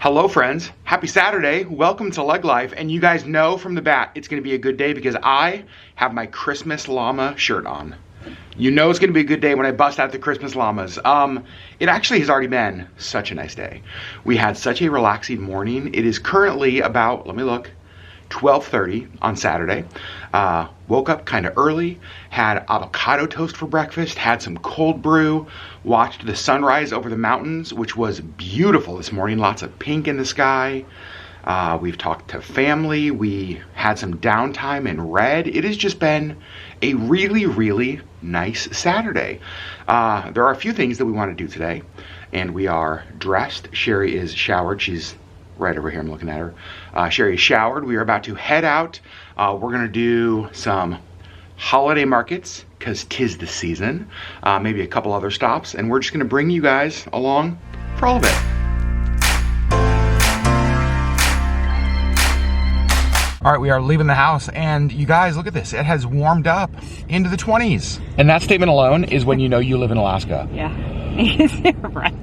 Hello friends, happy Saturday, welcome to Legg Life, and you guys know from the bat it's gonna be a good day because I have my Christmas llama shirt on. You know it's gonna be a good day when I bust out the Christmas llamas. It actually has already been such a nice day. We had such a relaxing morning. It is currently about, let me look, 12:30 on Saturday. Woke up kind of early, had avocado toast for breakfast, had some cold brew, watched the sunrise over the mountains, which was beautiful this morning, lots of pink in the sky. We've talked to family, we had some downtime and read. It has just been a really, really nice Saturday. There are a few things that we want to do today, and we are dressed. Sherri is showered, she's right over here, I'm looking at her. Sherri is showered. We are about to head out. We're gonna do some holiday markets, cause 'tis the season. Maybe a couple other stops, and we're just gonna bring you guys along for all of it. All right, we are leaving the house, and you guys, look at this. It has warmed up into the 20s. And that statement alone is when you know you live in Alaska. Yeah. Right.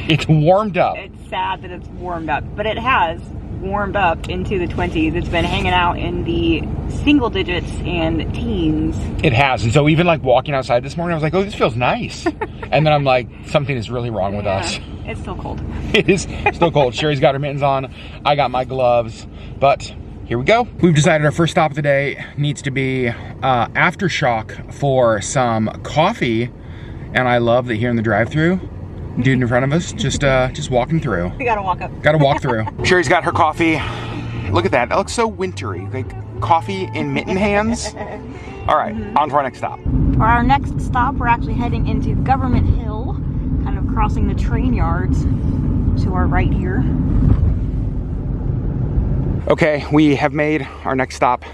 It's warmed up. It's sad that it's warmed up, but it has warmed up into the 20s. It's been hanging out in the single digits and teens. It has, and so even like walking outside this morning, I was like, oh, this feels nice. And then I'm like, something is really wrong with us. It's still cold. It is still cold. Sherri's got her mittens on. I got my gloves, but here we go. We've decided our first stop of the day needs to be Aftershock for some coffee. And I love that here in the drive-thru, dude in front of us, just walking through. We gotta walk up. Gotta walk through. Sherri's got her coffee. Look at that, that looks so wintry. Like coffee in mitten hands. All right, on to our next stop. For our next stop, we're actually heading into Government Hill, kind of crossing the train yards to our right here. Okay, we have made our next stop,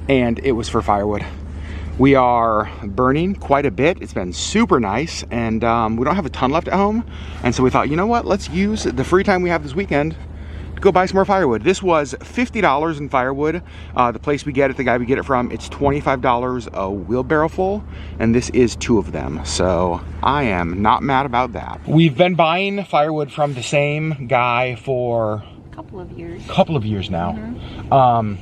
and it was for firewood. We are burning quite a bit. It's been super nice, and we don't have a ton left at home. And so we thought, you know what? Let's use the free time we have this weekend to go buy some more firewood. This was $50 in firewood. The place we get it, the guy we get it from, it's $25 a wheelbarrow full, and this is 2 of them. So I am not mad about that. We've been buying firewood from the same guy for a couple of years now.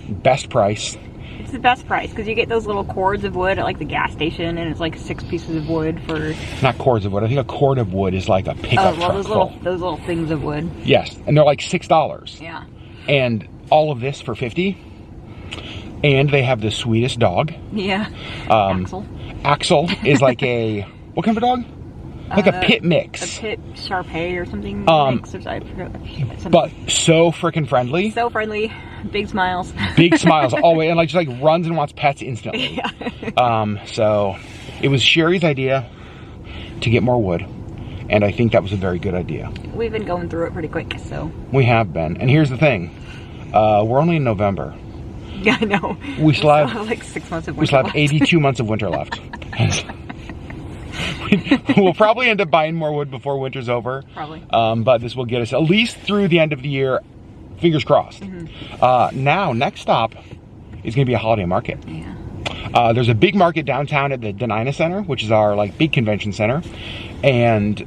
Best price. It's the best price because you get those little cords of wood at like the gas station, and it's like 6 pieces of wood for. Not cords of wood. I think a cord of wood is like a pickup truck those little things of wood. Yes, and they're like $6. Yeah. And all of this for $50. And they have the sweetest dog. Yeah. Axel. Axel is like a what kind of a dog? Like a pit mix. A pit Shar-Pei or something. Mix, I forgot. But so freaking friendly. So friendly. Big smiles. Big smiles always, and like just like runs and wants pets instantly. Yeah. So it was Sherri's idea to get more wood, and I think that was a very good idea. We've been going through it pretty quick, so. We have been, and here's the thing: we're only in November. Yeah, I know. We still have like 6 months of winter. We still have 82 months of winter left. We'll probably end up buying more wood before winter's over. Probably. But this will get us at least through the end of the year. Fingers crossed. Now, next stop is going to be a holiday market. Yeah. There's a big market downtown at the Denina Center, which is our like big convention center, and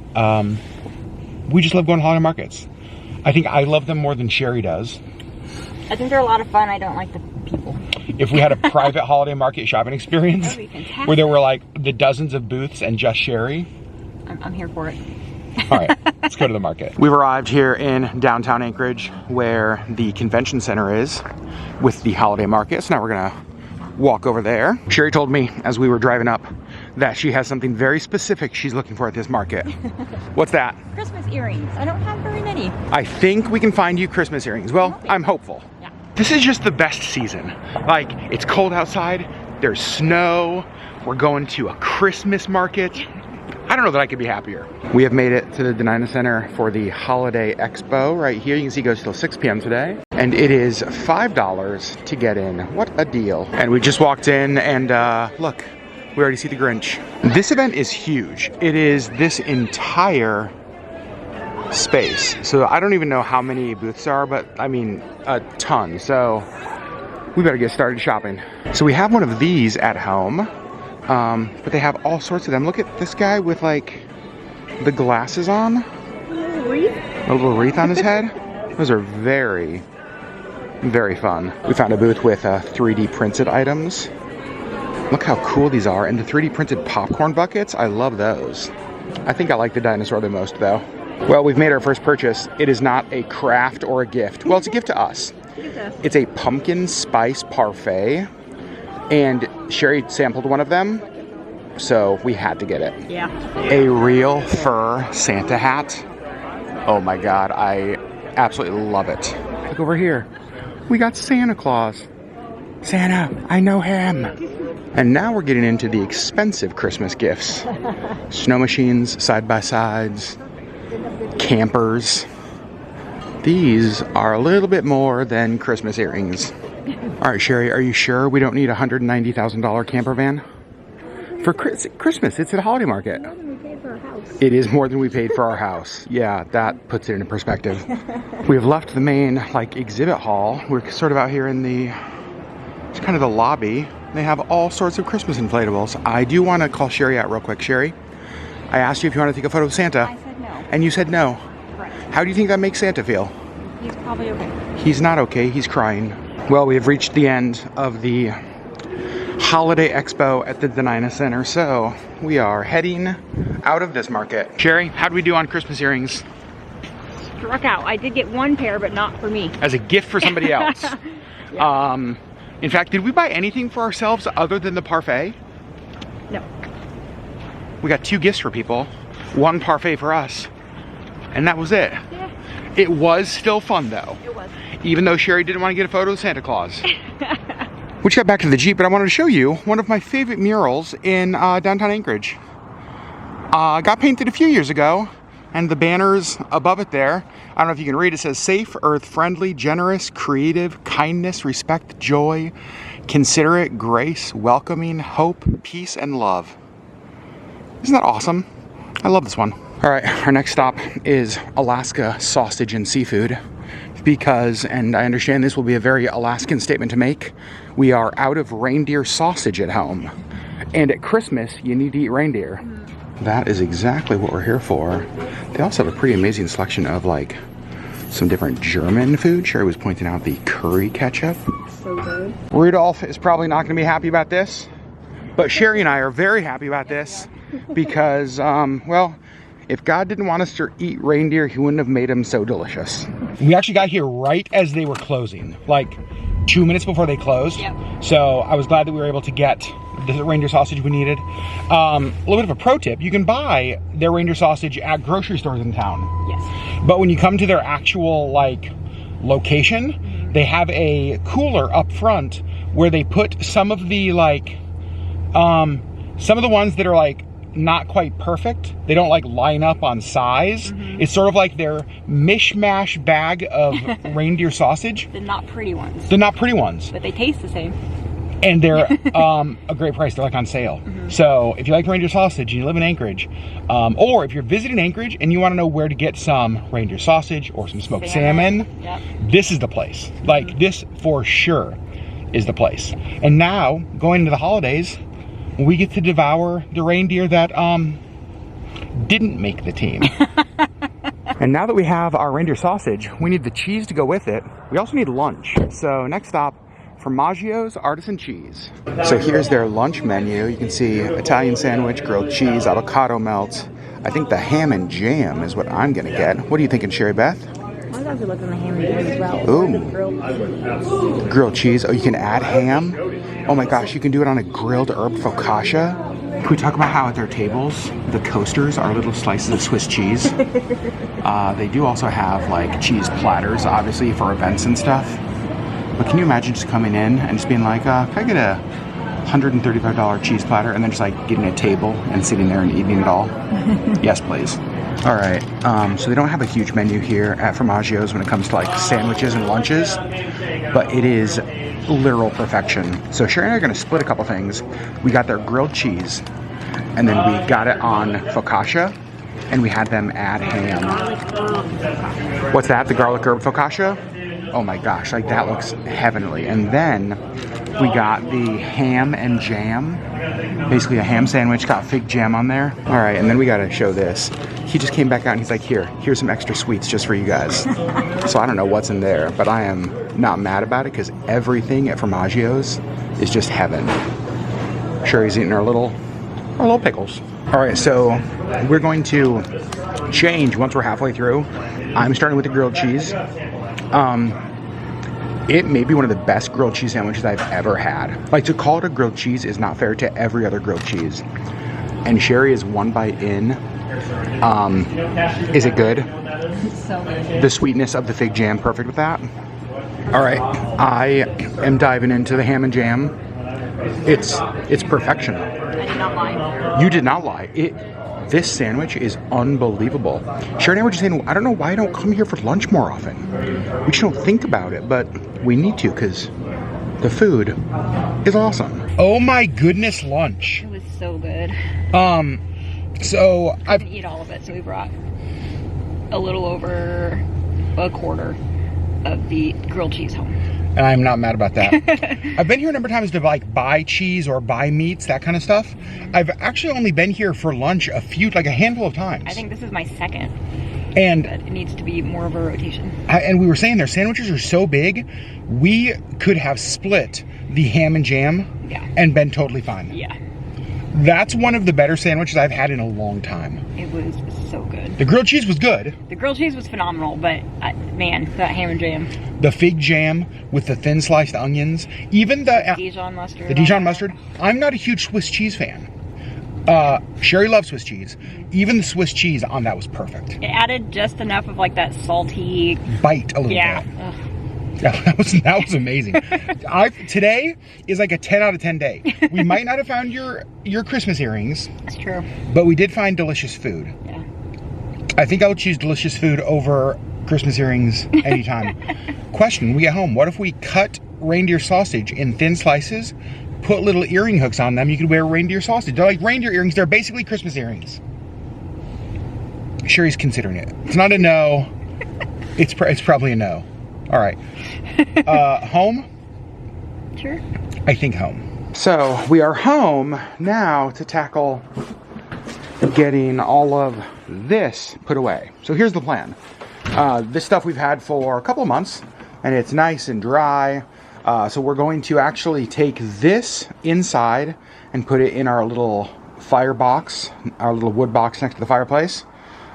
we just love going to holiday markets. I think I love them more than Sherri does. I think they're a lot of fun. I don't like the people. If we had a private holiday market shopping experience, that would be fantastic. Where there were like the dozens of booths and just Sherri, I'm here for it. All right, let's go to the market. We've arrived here in downtown Anchorage where the convention center is with the holiday market. So now we're gonna walk over there. Sherri told me as we were driving up that she has something very specific she's looking for at this market. What's that? Christmas earrings. I don't have very many. I think we can find you Christmas earrings. Well, I'm hopeful. Yeah. This is just the best season. Like, it's cold outside, there's snow, we're going to a Christmas market. I don't know that I could be happier. We have made it to the Denina Center for the Holiday Expo right here. You can see it goes till 6 p.m. today. And it is $5 to get in. What a deal. And we just walked in and look, we already see the Grinch. This event is huge. It is this entire space. So I don't even know how many booths there are, but I mean, a ton. So we better get started shopping. So we have one of these at home. But they have all sorts of them. Look at this guy with like the glasses on. A little wreath on his head. Those are very, very fun. We found a booth with 3D printed items. Look how cool these are. And the 3D printed popcorn buckets, I love those. I think I like the dinosaur the most though. Well, we've made our first purchase. It is not a craft or a gift. Well, it's a gift to us. It's a pumpkin spice parfait. And Sherri sampled one of them, so we had to get it. Yeah. A real fur Santa hat. Oh my God, I absolutely love it. Look over here. We got Santa Claus. Santa, I know him. And now we're getting into the expensive Christmas gifts. Snow machines, side-by-sides, campers. These are a little bit more than Christmas earrings. All right, Sherri, are you sure we don't need a $190,000 camper van? For Christmas, it's at a holiday market. More than we paid for our house. It is more than we paid for our house. Yeah, that puts it into perspective. We have left the main, like, exhibit hall. We're sort of out here in the, it's kind of the lobby. They have all sorts of Christmas inflatables. I do want to call Sherri out real quick. Sherri, I asked you if you want to take a photo of Santa. I said no. And you said no. Right. How do you think that makes Santa feel? He's probably okay. He's not okay, he's crying. Well, we have reached the end of the holiday expo at the Denina Center, so we are heading out of this market. Sherri, how do we do on Christmas earrings? Struck out. I did get one pair, but not for me. As a gift for somebody else. Yeah. In fact, did we buy anything for ourselves other than the parfait? No. We got 2 gifts for people, 1 parfait for us, and that was it. Yeah. It was still fun though. It was. Even though Sherri didn't want to get a photo of Santa Claus. We just got back to the Jeep, but I wanted to show you one of my favorite murals in downtown Anchorage. Got painted a few years ago, and the banners above it there, I don't know if you can read, it says safe, earth-friendly, generous, creative, kindness, respect, joy, considerate, grace, welcoming, hope, peace, and love. Isn't that awesome? I love this one. All right, our next stop is Alaska Sausage and Seafood. Because, and I understand this will be a very Alaskan statement to make, we are out of reindeer sausage at home. And at Christmas, you need to eat reindeer. That is exactly what we're here for. They also have a pretty amazing selection of like some different German food. Sherri was pointing out the curry ketchup. So good. Rudolph is probably not going to be happy about this, but Sherri and I are very happy about this because, well, if God didn't want us to eat reindeer, he wouldn't have made them so delicious. We actually got here right as they were closing, like 2 minutes before they closed. Yep. So I was glad that we were able to get the reindeer sausage we needed. A little bit of a pro tip, you can buy their reindeer sausage at grocery stores in town. Yes. But when you come to their actual like location, they have a cooler up front where they put some of the like, some of the ones that are like not quite perfect. They don't like line up on size. It's sort of like their mishmash bag of reindeer sausage. The not pretty ones. The not pretty ones. But they taste the same. And they're a great price. They're like on sale. So if you like reindeer sausage and you live in Anchorage, or if you're visiting Anchorage and you want to know where to get some reindeer sausage or some smoked salmon, this is the place. Like this for sure is the place. And now going into the holidays, we get to devour the reindeer that didn't make the team. And now that we have our reindeer sausage, we need the cheese to go with it. We also need lunch. So next stop, Fromaggio's Artisan Cheese. So here's their lunch menu. You can see Italian sandwich, grilled cheese, avocado melt. I think the ham and jam is what I'm gonna get. What are you thinking, Sherri Beth? I was actually looking at the ham and jam as well. Ooh. Grilled cheese. Oh, you can add ham? Oh my gosh, you can do it on a grilled herb focaccia. Can we talk about how at their tables, the coasters are little slices of Swiss cheese? They do also have like cheese platters, obviously, for events and stuff. But can you imagine just coming in and just being like, can I get a $135 cheese platter? And then just like getting a table and sitting there and eating it all? Yes, please. All right, so they don't have a huge menu here at Fromaggio's when it comes to like sandwiches and lunches, but it is literal perfection. So Sherri and I are gonna split a couple things. We got their grilled cheese, and then we got it on focaccia, and we had them add ham. What's that, the garlic herb focaccia? Oh my gosh, like that looks heavenly. And then we got the ham and jam, Basically a ham sandwich, got fig jam on there. All right, and then we gotta show this. He just came back out and he's like, here's some extra sweets just for you guys. So I don't know what's in there, but I am not mad about it because everything at Fromaggio's is just heaven. Sherri's eating our little pickles. All right, so we're going to change once we're halfway through. I'm starting with the grilled cheese. It may be one of the best grilled cheese sandwiches I've ever had. Like, to call it a grilled cheese is not fair to every other grilled cheese. And Sherri is one bite in. Is it good? It's so good. The sweetness of the fig jam, perfect with that. All right, I am diving into the ham and jam. It's perfection. I did not lie. You did not lie. This sandwich is unbelievable. Sherri and I were just saying, I don't know why I don't come here for lunch more often. We just don't think about it, but we need to because the food is awesome. Oh my goodness, lunch. It was so good. So I didn't eat all of it, so we brought a little over a quarter of the grilled cheese home. And I'm not mad about that. I've been here a number of times to like buy cheese or buy meats, that kind of stuff. I've actually only been here for lunch a handful of times. I think this is my second. And but it needs to be more of a rotation. And we were saying their sandwiches are so big, we could have split the ham and jam and been totally fine. Yeah. That's one of the better sandwiches I've had in a long time. It was so good. The grilled cheese was good. The grilled cheese was phenomenal, but man, that ham and jam. The fig jam with the thin sliced onions, even the Dijon mustard. The Dijon mustard. I'm not a huge Swiss cheese fan. Sherri loves Swiss cheese. Even the Swiss cheese on that was perfect. It added just enough of like that salty bite a little bit. Yeah, that was amazing. Today is like a 10 out of 10 day. We might not have found your Christmas earrings. That's true. But we did find delicious food. Yeah. I think I would choose delicious food over Christmas earrings anytime. Question, when we get home, what if we cut reindeer sausage in thin slices, put little earring hooks on them, you could wear reindeer sausage. They're like reindeer earrings, they're basically Christmas earrings. Sherri's considering it. It's not a no. It's probably a no. All right. Home? Sure. I think home. So we are home now to tackle getting all of this put away. So here's the plan. This stuff we've had for a couple of months and it's nice and dry. So we're going to actually take this inside and put it in our little fire box, our little wood box next to the fireplace.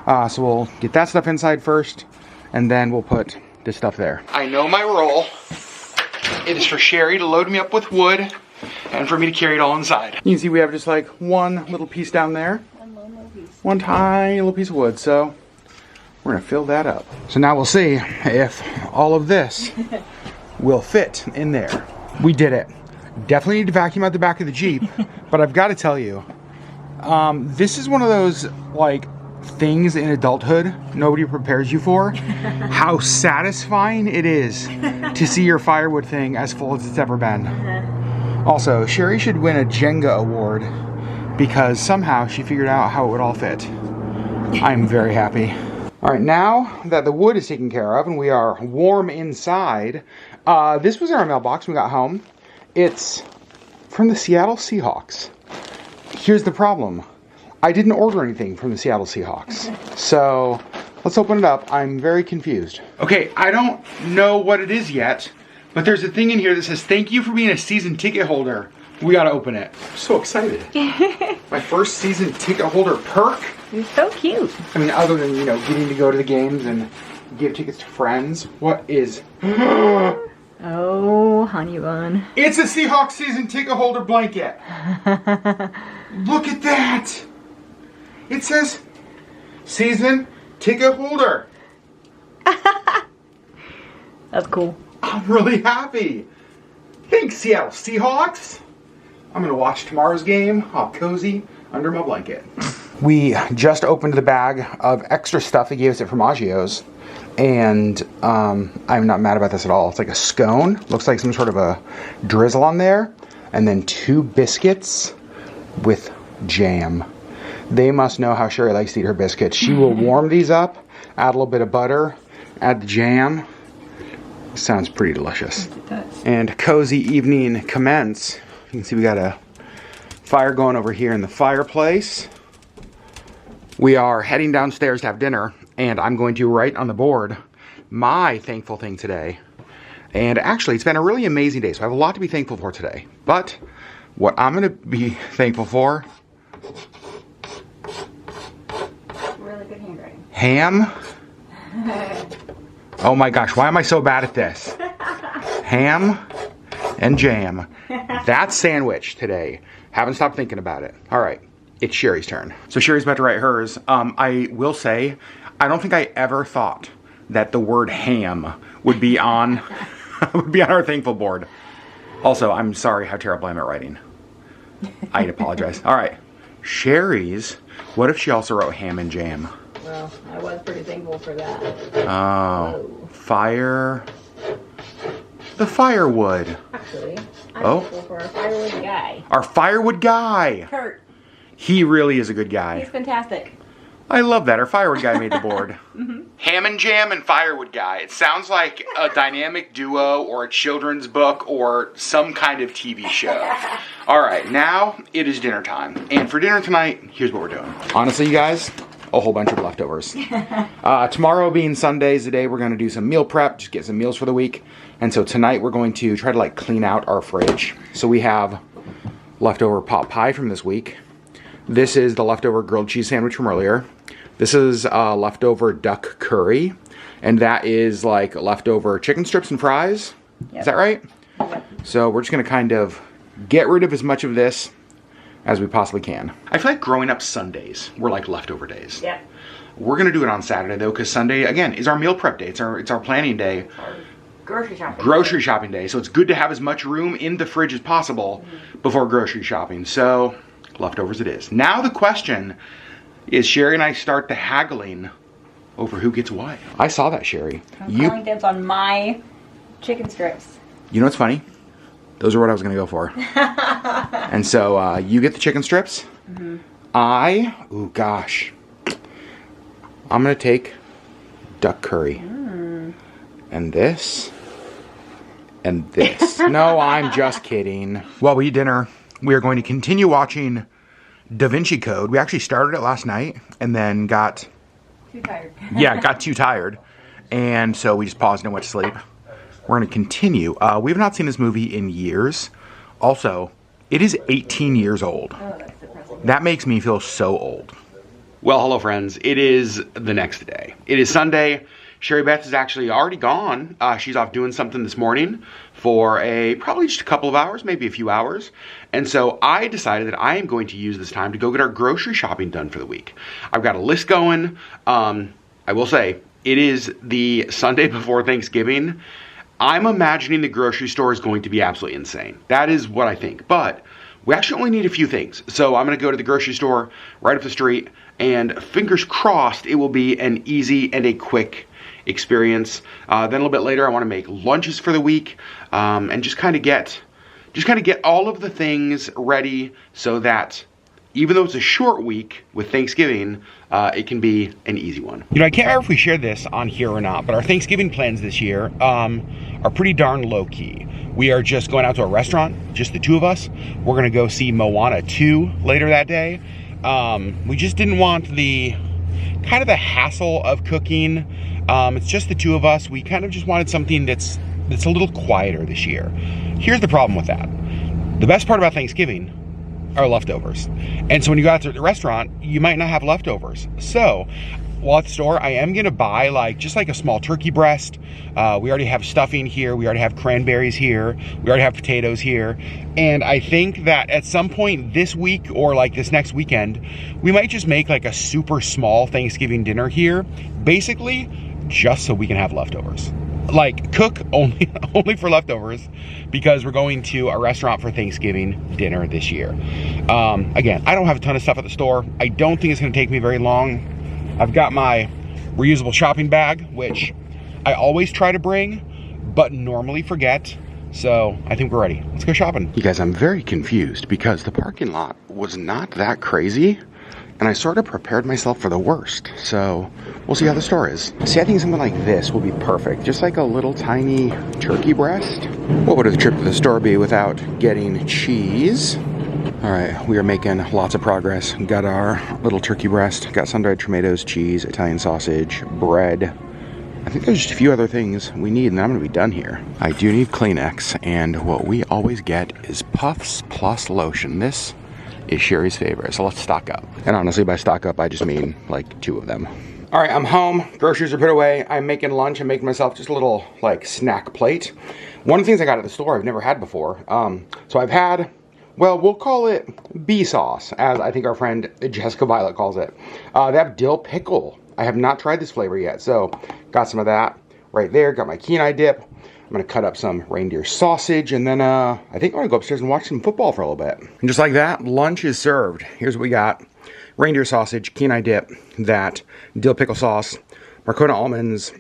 So we'll get that stuff inside first and then we'll put this stuff there. I know my role. It is for Sherri to load me up with wood and for me to carry it all inside. You can see we have just like one little piece down there. One tiny little piece of wood. So we're gonna fill that up. So now we'll see if all of this will fit in there. We did it. Definitely need to vacuum out the back of the Jeep, but I've got to tell you, this is one of those like things in adulthood nobody prepares you for. How satisfying it is to see your firewood thing as full as it's ever been. Also, Sherri should win a Jenga award because somehow she figured out how it would all fit. I'm very happy. All right, now that the wood is taken care of and we are warm inside, this was our mailbox when we got home. It's from the Seattle Seahawks. Here's the problem. I didn't order anything from the Seattle Seahawks. So let's open it up. I'm very confused. Okay, I don't know what it is yet, but there's a thing in here that says, thank you for being a season ticket holder. We gotta open it. I'm so excited. My first season ticket holder perk. You're so cute. I mean, other than, you know, getting to go to the games and give tickets to friends. What is... Oh, honey bun. It's a Seahawks season ticket holder blanket. Look at that. It says season ticket holder. That's cool. I'm really happy. Thanks, Seattle Seahawks. I'm gonna watch tomorrow's game all cozy under my blanket. We just opened the bag of extra stuff they gave us at Fromaggio's, and I'm not mad about this at all. It's like a scone, looks like some sort of a drizzle on there, and then 2 biscuits with jam. They must know how Sherri likes to eat her biscuits. She will warm these up, add a little bit of butter, add the jam. Sounds pretty delicious. It does. And cozy evening commence. You can see we got a Fire going over here in the fireplace. We are heading downstairs to have dinner, and I'm going to write on the board my thankful thing today. And actually, it's been a really amazing day, so I have a lot to be thankful for today. But what I'm going to be thankful for... Really good handwriting. Ham. Oh my gosh, why am I so bad at this? Ham and jam. That's sandwich today. Haven't stopped thinking about it. All right, it's Sherri's turn. So Sherri's about to write hers. I will say, I don't think I ever thought that the word ham would be on would be on our thankful board. Also, I'm sorry how terrible I am at writing. I apologize. All right, Sherri's. What if she also wrote ham and jam? Well, I was pretty thankful for that. Oh, fire. The firewood. Actually, I'm thankful for our firewood guy. Our firewood guy. Kurt. He really is a good guy. He's fantastic. I love that. Our firewood guy made the board. Ham and jam and firewood guy. It sounds like a dynamic duo or a children's book or some kind of TV show. All right, now it is dinner time. And for dinner tonight, here's what we're doing. Honestly, you guys, a whole bunch of leftovers. Tomorrow being Sunday is the day we're going to do some meal prep, just get some meals for the week. And so tonight we're going to try to like clean out our fridge. So we have leftover pot pie from this week. This is the leftover grilled cheese sandwich from earlier. This is leftover duck curry. And that is like leftover chicken strips and fries. Yep. Is that right? Yep. So we're just going to kind of get rid of as much of this as we possibly can. I feel like growing up Sundays were like leftover days. Yeah. We're going to do it on Saturday though, because Sunday, again, is our meal prep day. It's our planning day. Grocery shopping day. So it's good to have as much room in the fridge as possible before grocery shopping. So leftovers it is. Now the question is, Sherri and I start the haggling over who gets what. I saw that, Sherri. I'm calling dibs on my chicken strips. You know what's funny? Those are what I was going to go for. And so you get the chicken strips. Oh gosh. I'm going to take duck curry. And this. And this. No, I'm just kidding. While we eat dinner, we are going to continue watching Da Vinci Code. We actually started it last night and then got... Too tired. Yeah, got too tired. And so we just paused and went to sleep. We're going to continue. We have not seen this movie in years. Also, it is 18 years old. Oh, that's depressing. That makes me feel so old. Well, hello friends. It is the next day. It is Sunday. Sherri Beth is actually already gone. She's off doing something this morning for probably just a couple of hours, maybe a few hours. And so I decided that I am going to use this time to go get our grocery shopping done for the week. I've got a list going. I will say, it is the Sunday before Thanksgiving. I'm imagining the grocery store is going to be absolutely insane. That is what I think. But we actually only need a few things. So I'm going to go to the grocery store right up the street, and fingers crossed it will be an easy and a quick experience. Then a little bit later, I want to make lunches for the week, and just kind of get all of the things ready so that even though it's a short week with Thanksgiving, it can be an easy one. You know, I can't remember if we shared this on here or not, but our Thanksgiving plans this year are pretty darn low key. We are just going out to a restaurant, just the two of us. We're gonna go see Moana 2 later that day. We just didn't want the kind of the hassle of cooking. It's just the two of us. We kind of just wanted something that's a little quieter this year. Here's the problem with that. The best part about Thanksgiving are leftovers. And so when you go out to the restaurant, you might not have leftovers. So while at the store, I am gonna buy just like a small turkey breast. We already have stuffing here. We already have cranberries here. We already have potatoes here. And I think that at some point this week or like this next weekend, we might just make like a super small Thanksgiving dinner here, basically just so we can have leftovers. Like cook only for leftovers, because we're going to a restaurant for Thanksgiving dinner this year. Again, I don't have a ton of stuff at the store. I don't think it's gonna take me very long. I've got my reusable shopping bag, which I always try to bring, but normally forget. So I think we're ready. Let's go shopping. You guys, I'm very confused because the parking lot was not that crazy, and I sort of prepared myself for the worst. So we'll see how the store is. See, I think something like this will be perfect. Just like a little tiny turkey breast. What would a trip to the store be without getting cheese? All right, we are making lots of progress. Got our little turkey breast, got sun-dried tomatoes, cheese, Italian sausage, bread. I think there's just a few other things we need, and then I'm gonna be done here. I do need Kleenex, and what we always get is Puffs plus lotion. This is Sherri's favorite, so let's stock up. And honestly, by stock up, I just mean like 2 of them. All right, I'm home. Groceries are put away. I'm making lunch. I'm making myself just a little like snack plate. One of the things I got at the store I've never had before. So I've had, well, we'll call it bee sauce, as I think our friend Jessica Violet calls it. They have dill pickle. I have not tried this flavor yet, so got some of that right there. Got my Kenai dip. I'm gonna cut up some reindeer sausage, and then I think I'm gonna go upstairs and watch some football for a little bit. And just like that, lunch is served. Here's what we got. Reindeer sausage, Kenai dip, that dill pickle sauce, Marcona almonds,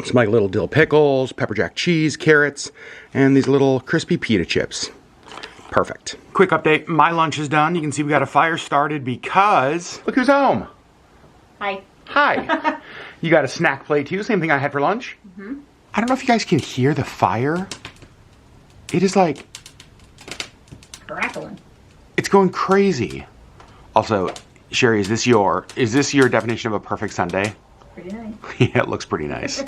some like little dill pickles, pepper jack cheese, carrots, and these little crispy pita chips. Perfect. Quick update, my lunch is done. You can see we got a fire started because, look who's home. Hi. Hi. You got a snack plate too, same thing I had for lunch. Mm-hmm. I don't know if you guys can hear the fire. It is like Crackling. It's going crazy. Also, Sherri, is this your definition of a perfect Sunday? Pretty nice. Yeah, it looks pretty nice.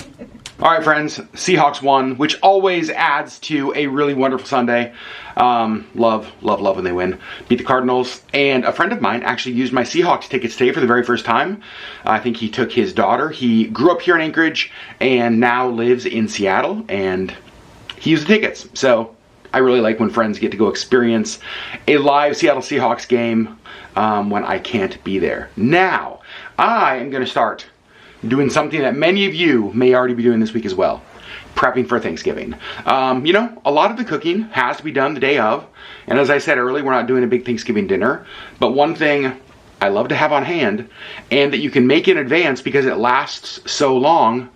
All right, friends, Seahawks won, which always adds to a really wonderful Sunday. Love when they win. Beat the Cardinals, and a friend of mine actually used my Seahawks tickets today for the very first time. I think he took his daughter. He grew up here in Anchorage and now lives in Seattle, and he used the tickets. So I really like when friends get to go experience a live Seattle Seahawks game when I can't be there. Now, I am going to start doing something that many of you may already be doing this week as well. Prepping for Thanksgiving. You know, a lot of the cooking has to be done the day of. And as I said earlier, we're not doing a big Thanksgiving dinner. But one thing I love to have on hand, and that you can make in advance because it lasts so long,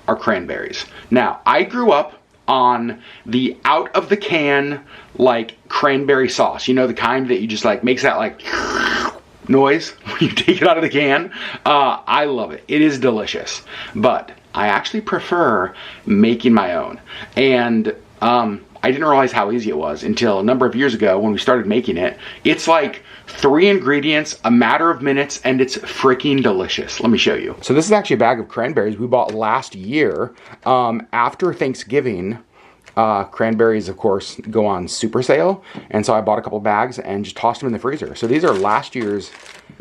are cranberries. Now, I grew up on the out of the can, like cranberry sauce. You know, the kind that you just like makes that like noise when you take it out of the can. I love it. It is delicious. But I actually prefer making my own. And I didn't realize how easy it was until a number of years ago when we started making it. It's like 3 ingredients, a matter of minutes, and it's freaking delicious. Let me show you. So this is actually a bag of cranberries we bought last year. After Thanksgiving, cranberries, of course, go on super sale. And so I bought a couple bags and just tossed them in the freezer. So these are last year's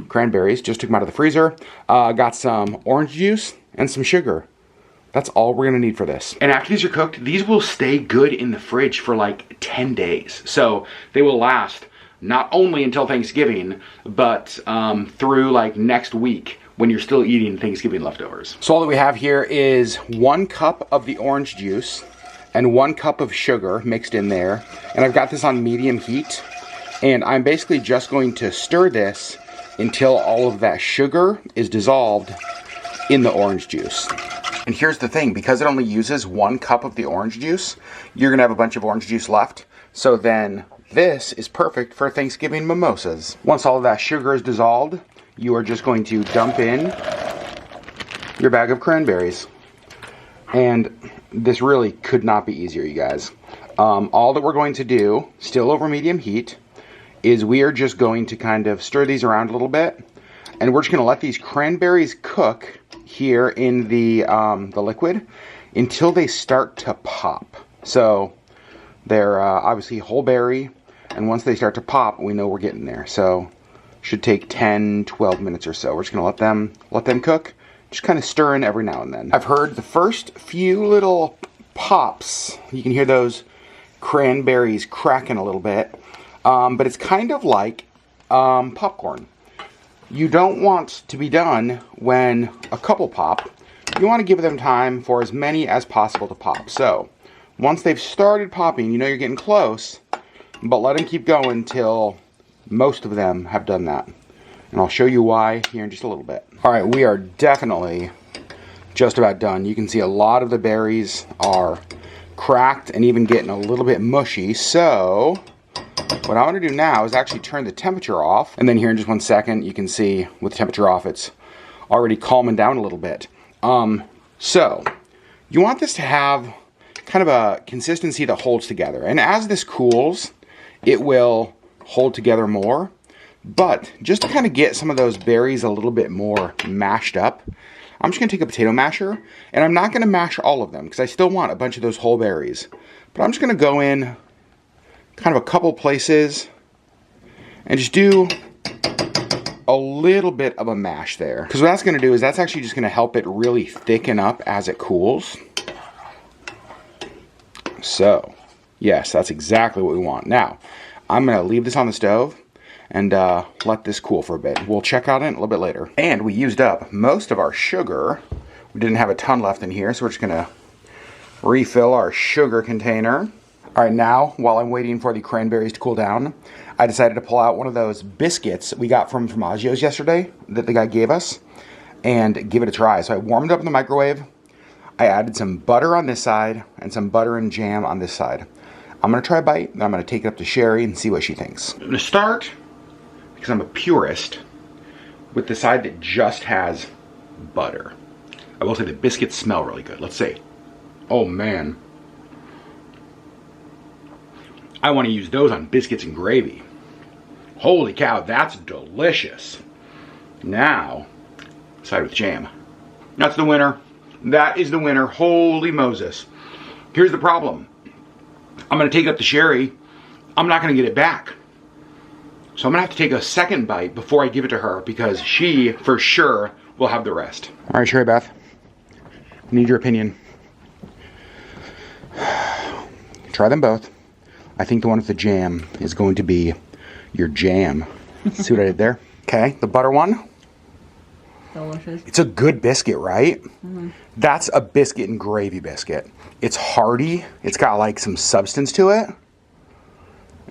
cranberries. Just took them out of the freezer. Got some orange juice and some sugar. That's all we're gonna need for this. And after these are cooked, these will stay good in the fridge for like 10 days. So they will last not only until Thanksgiving, but through like next week when you're still eating Thanksgiving leftovers. So all that we have here is 1 cup of the orange juice and 1 cup of sugar mixed in there. And I've got this on medium heat. And I'm basically just going to stir this until all of that sugar is dissolved in the orange juice. And here's the thing, because it only uses 1 cup of the orange juice, you're gonna have a bunch of orange juice left. So then this is perfect for Thanksgiving mimosas. Once all of that sugar is dissolved, you are just going to dump in your bag of cranberries. And this really could not be easier, you guys. All that we're going to do, still over medium heat, is we are just going to kind of stir these around a little bit. And we're just gonna let these cranberries cook here in the liquid until they start to pop. So they're obviously whole berry, and once they start to pop, we know we're getting there. So should take 10-12 minutes or so. We're just gonna let them cook, just kind of stirring every now and then. I've heard the first few little pops. You can hear those cranberries cracking a little bit, but it's kind of like popcorn. You don't want to be done when a couple pop. You want to give them time for as many as possible to pop. So once they've started popping, you know you're getting close, but let them keep going till most of them have done that. And I'll show you why here in just a little bit. All right, we are definitely just about done. You can see a lot of the berries are cracked and even getting a little bit mushy. So what I want to do now is actually turn the temperature off. And then here in just 1 second, you can see with the temperature off, it's already calming down a little bit. So you want this to have kind of a consistency that holds together. And as this cools, it will hold together more. But just to kind of get some of those berries a little bit more mashed up, I'm just going to take a potato masher, and I'm not going to mash all of them because I still want a bunch of those whole berries. But I'm just going to go in kind of a couple places and just do a little bit of a mash there. Because what that's going to do is that's actually just going to help it really thicken up as it cools. So, yes, that's exactly what we want. Now, I'm going to leave this on the stove and let this cool for a bit. We'll check on it a little bit later. And we used up most of our sugar. We didn't have a ton left in here, so we're just gonna refill our sugar container. All right, now, while I'm waiting for the cranberries to cool down, I decided to pull out one of those biscuits we got from Fromaggio's yesterday that the guy gave us and give it a try. So I warmed it up in the microwave. I added some butter on this side and some butter and jam on this side. I'm gonna try a bite, and I'm gonna take it up to Sherri and see what she thinks. I'm gonna start, because I'm a purist, with the side that just has butter. I will say the biscuits smell really good. Let's see. Oh man. I want to use those on biscuits and gravy. Holy cow, that's delicious. Now, side with jam. That's the winner. That is the winner. Holy Moses. Here's the problem. I'm going to take it up to Sherri. I'm not going to get it back. So I'm going to have to take a second bite before I give it to her because she, for sure, will have the rest. All right, Sherri Beth. I need your opinion. Try them both. I think the one with the jam is going to be your jam. See what I did there? Okay, the butter one. Delicious. It's a good biscuit, right? Mm-hmm. That's a biscuit and gravy biscuit. It's hearty. It's got like some substance to it.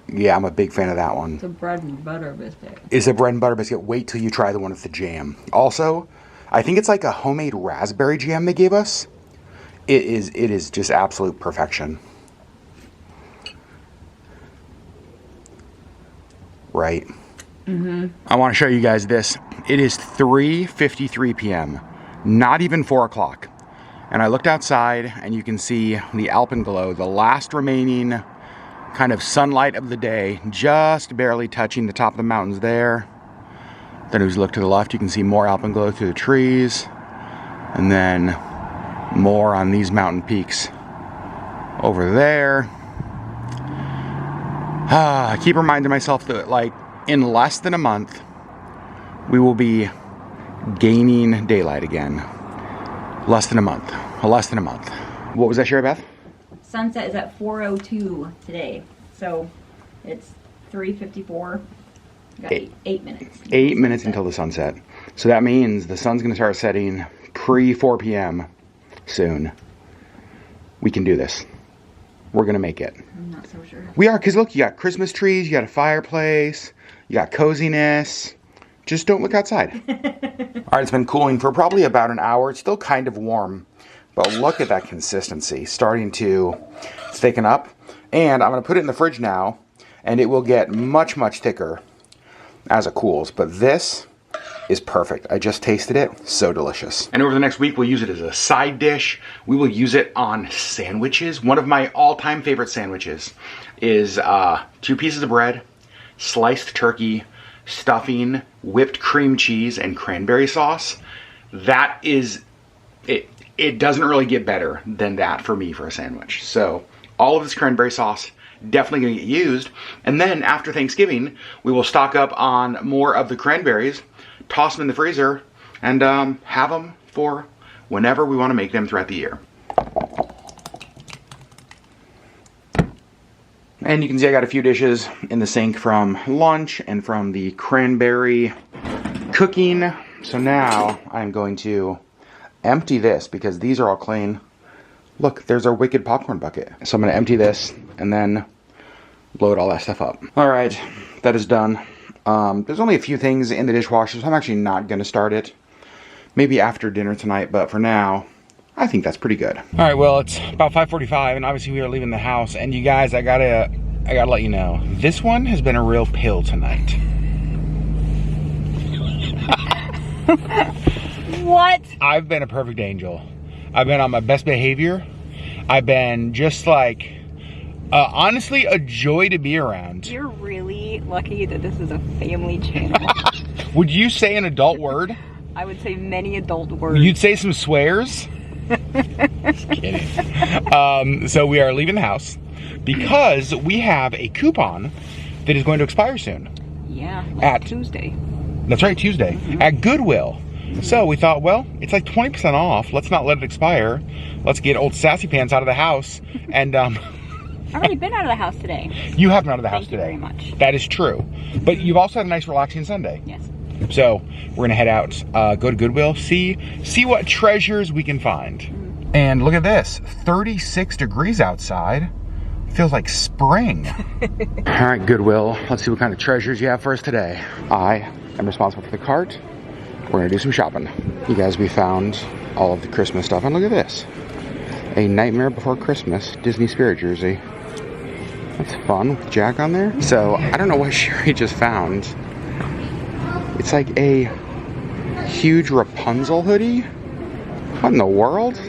Yeah, I'm a big fan of that one. It's a bread and butter biscuit. It's a bread and butter biscuit. Wait till you try the one with the jam. Also, I think it's like a homemade raspberry jam they gave us. It is just absolute perfection. Right. Mm-hmm. I want to show you guys this. It is 3:53 p.m. Not even 4 o'clock. And I looked outside and you can see the alpenglow, the last remaining kind of sunlight of the day, just barely touching the top of the mountains there. Then as you look to the left, you can see more alpenglow through the trees. And then more on these mountain peaks over there. I keep reminding myself that like in less than a month, we will be gaining daylight again. Less than a month. Less than a month. What was that, Sherri Beth? Sunset is at 4:02 today. So it's 3:54. Got eight minutes. 8 minutes until the sunset. So that means the sun's going to start setting pre-4 p.m. soon. We can do this. We're going to make it. I'm not so sure. We are, because look, you got Christmas trees, you got a fireplace, you got coziness. Just don't look outside. All right, it's been cooling for probably about an hour. It's still kind of warm, but look at that consistency starting to thicken up. And I'm going to put it in the fridge now, and it will get much, much thicker as it cools. But this is perfect. I just tasted it. So delicious. And over the next week, we'll use it as a side dish. We will use it on sandwiches. One of my all-time favorite sandwiches is 2 pieces of bread, sliced turkey, stuffing, whipped cream cheese, and cranberry sauce. That is it. It doesn't really get better than that for me for a sandwich. So all of this cranberry sauce definitely going to get used. And then after Thanksgiving, we will stock up on more of the cranberries, toss them in the freezer, and have them for whenever we want to make them throughout the year. And you can see I got a few dishes in the sink from lunch and from the cranberry cooking. So now I'm going to empty this because these are all clean. Look, there's our wicked popcorn bucket. So I'm going to empty this and then load all that stuff up. All right, that is done. There's only a few things in the dishwasher, so I'm actually not going to start it. Maybe after dinner tonight, but for now, I think that's pretty good. All right, well, it's about 5:45, and obviously we are leaving the house. And you guys, I gotta let you know, this one has been a real pill tonight. What? I've been a perfect angel. I've been on my best behavior. I've been just like Honestly, a joy to be around. You're really lucky that this is a family channel. Would you say an adult word? I would say many adult words. You'd say some swears? Just kidding. So we are leaving the house because we have a coupon that is going to expire soon. Yeah, at Tuesday. That's right, Tuesday. At Goodwill. So we thought, well, it's like 20% off. Let's not let it expire. Let's get old Sassy Pants out of the house. And I've already been out of the house today. you have been out of the house today. Thank you very much. That is true. But you've also had a nice relaxing Sunday. Yes. So we're gonna head out, go to Goodwill, see what treasures we can find. And look at this, 36 degrees outside. Feels like spring. All right, Goodwill, let's see what kind of treasures you have for us today. I am responsible for the cart. We're gonna do some shopping. You guys, we found all of the Christmas stuff, and look at this. A Nightmare Before Christmas Disney Spirit jersey. That's fun, with Jack on there. So, I don't know what Sherri just found. It's like a huge Rapunzel hoodie. What in the world?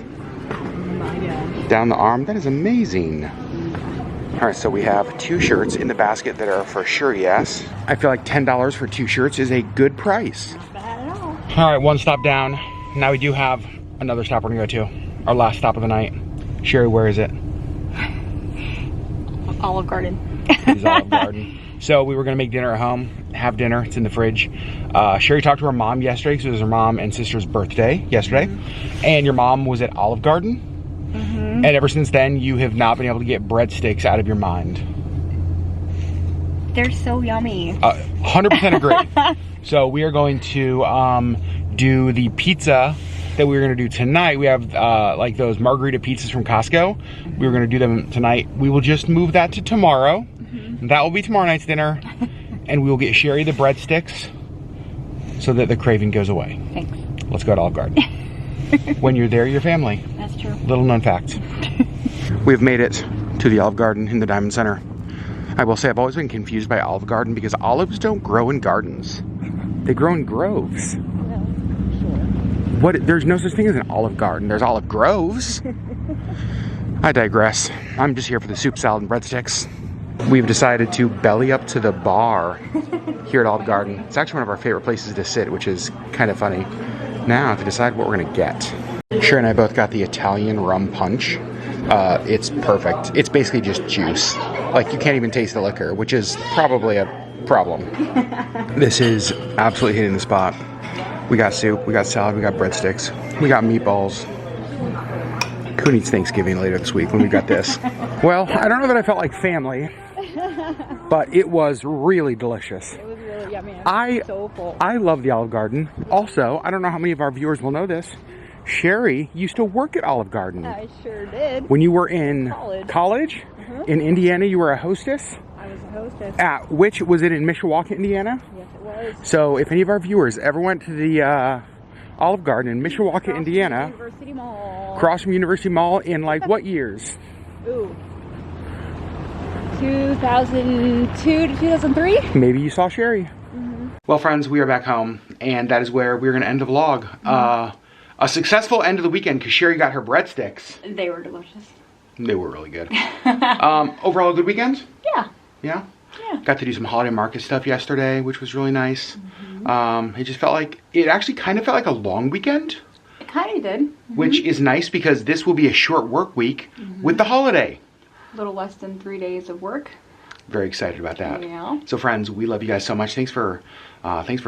My gosh. Down the arm, that is amazing. All right, so we have 2 shirts in the basket that are for sure yes. I feel like $10 for 2 shirts is a good price. Not bad at all. All right, 1 stop down. Now we do have another stop we're gonna go to. Our last stop of the night. Sherri, where is it? Olive Garden. It is Olive Garden. So we were gonna make dinner at home, have dinner, it's in the fridge. Sherri talked to her mom yesterday because it was her mom and sister's birthday yesterday. And your mom was at Olive Garden. And ever since then, you have not been able to get breadsticks out of your mind. They're so yummy. 100% agree. So we are going to do the pizza that we were going to do tonight. We have like those margarita pizzas from Costco. We were going to do them tonight. We will just move that to tomorrow. That will be tomorrow night's dinner. And we will get Sherri the breadsticks so that the craving goes away. Thanks. Let's go to Olive Garden. When you're there, you're family. That's true. Little known fact. We've made it to the Olive Garden in the Diamond Center. I will say I've always been confused by Olive Garden because olives don't grow in gardens. They grow in groves. What? There's no such thing as an Olive Garden. There's olive groves. I digress. I'm just here for the soup, salad, and breadsticks. We've decided to belly up to the bar here at Olive Garden. It's actually one of our favorite places to sit, which is kind of funny. Now to decide what we're gonna get. Sherri and I both got the Italian rum punch. It's perfect. It's basically just juice. Like you can't even taste the liquor, which is probably a problem. This is absolutely hitting the spot. We got soup, we got salad, we got breadsticks, we got meatballs. Who needs Thanksgiving later this week when we got this? Well, I don't know that I felt like family, but it was really delicious. It was really yummy. So full. I love the Olive Garden. Also, I don't know how many of our viewers will know this. Sherri used to work at Olive Garden. I sure did. When you were in college in Indiana, you were a hostess? I was a hostess. At which, was it in Mishawaka, Indiana? Yes, it was. So if any of our viewers ever went to the Olive Garden in Mishawaka, Indiana, University Mall. across from University Mall in like what years? Ooh. 2002 to 2003? Maybe you saw Sherri. Well, friends, we are back home, and that is where we're going to end the vlog. A successful end of the weekend because Sherri got her breadsticks. They were delicious. They were really good. Overall, a good weekend? Yeah. Yeah? Yeah. Got to do some holiday market stuff yesterday, which was really nice. It just felt like, it actually kind of felt like a long weekend. It kind of did. Which is nice because this will be a short work week with the holiday. A little less than 3 days of work. Very excited about that. Yeah. So friends, we love you guys so much. Thanks for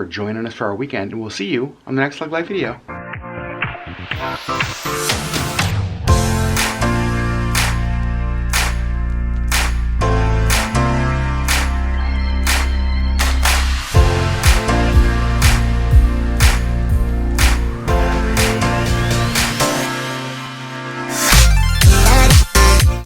joining us for our weekend, and we'll see you on the next Legg Life video.